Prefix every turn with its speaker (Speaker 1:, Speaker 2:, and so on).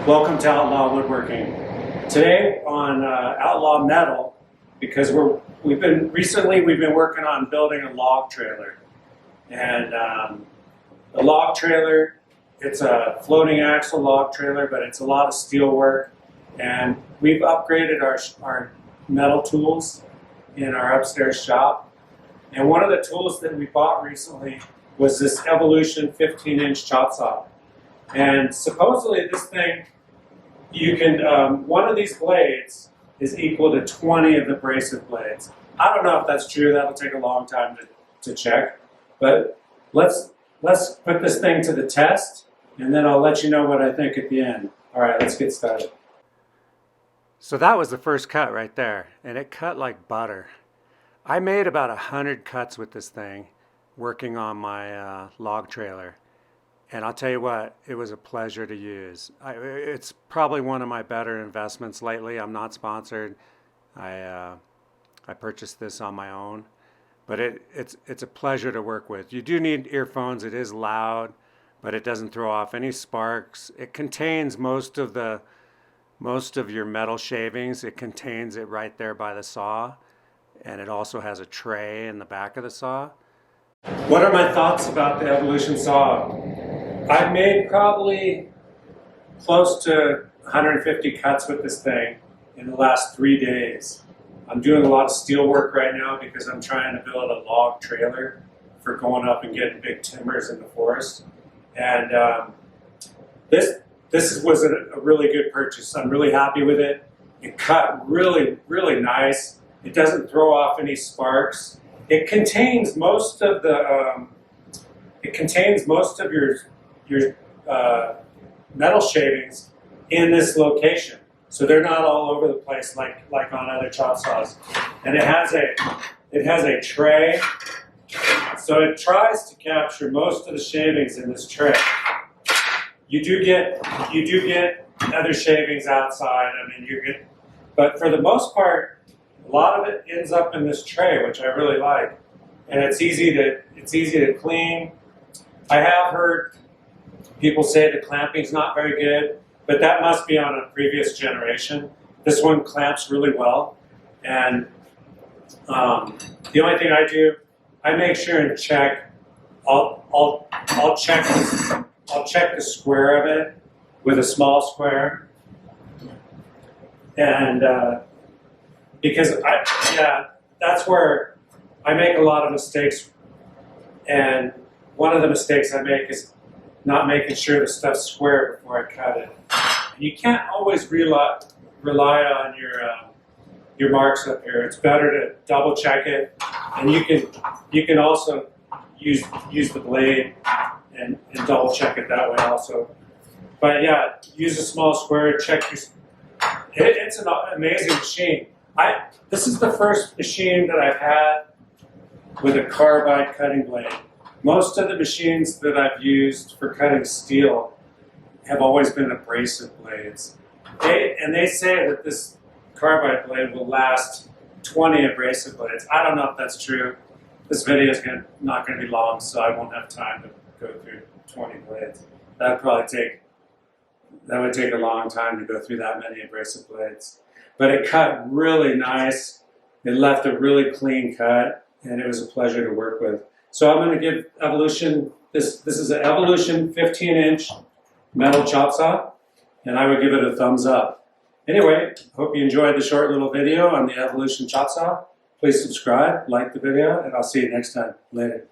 Speaker 1: Welcome to Outlaw Woodworking. Today on Outlaw Metal, because we've been working on building a log trailer, and the log trailer, it's a floating axle log trailer, but it's a lot of steel work, and we've upgraded our metal tools in our upstairs shop. And one of the tools that we bought recently was this Evolution 15-inch chop saw. And supposedly this thing, you can, one of these blades is equal to 20 of the abrasive blades. I don't know if that's true. That'll take a long time to check. But let's put this thing to the test, and then I'll let you know what I think at the end. All right, let's get started.
Speaker 2: So that was the first cut right there, and it cut like butter. I made about 100 cuts with this thing working on my log trailer. And I'll tell you what, it was a pleasure to use. It's probably one of my better investments lately. I'm not sponsored. I purchased this on my own, but it's a pleasure to work with. You do need earphones. It is loud, but it doesn't throw off any sparks. It contains most of your metal shavings. It contains it right there by the saw, and it also has a tray in the back of the saw.
Speaker 1: What are my thoughts about the Evolution saw? I've made probably close to 150 cuts with this thing in the last 3 days. I'm doing a lot of steel work right now because I'm trying to build a log trailer for going up and getting big timbers in the forest. And this was a really good purchase. I'm really happy with it. It cut really, really nice. It doesn't throw off any sparks. It contains most of the your metal shavings in this location, so they're not all over the place like on other chop saws. And it has a tray, so it tries to capture most of the shavings in this tray. You do get other shavings outside. I mean, but for the most part, a lot of it ends up in this tray, which I really like, and it's easy to clean. I have heard people say the clamping's not very good, but that must be on a previous generation. This one clamps really well, and the only thing I do, I make sure and check. I'll check the square of it with a small square, and because that's where I make a lot of mistakes, and one of the mistakes I make is not making sure the stuff's square before I cut it. And you can't always rely on your marks up here. It's better to double check it, and you can also use the blade and double check it that way also. But yeah, use a small square. Check your. It's an amazing machine. This is the first machine that I've had with a carbide cutting blade. Most of the machines that I've used for cutting steel have always been abrasive blades. They say that this carbide blade will last 20 abrasive blades. I don't know if that's true. This video is not going to be long, so I won't have time to go through 20 blades. That would take a long time to go through that many abrasive blades. But it cut really nice. It left a really clean cut, and it was a pleasure to work with. So I'm going to give Evolution, this is an Evolution 15-inch metal chop saw, and I would give it a thumbs up. Anyway, hope you enjoyed the short little video on the Evolution chop saw. Please subscribe, like the video, and I'll see you next time. Later.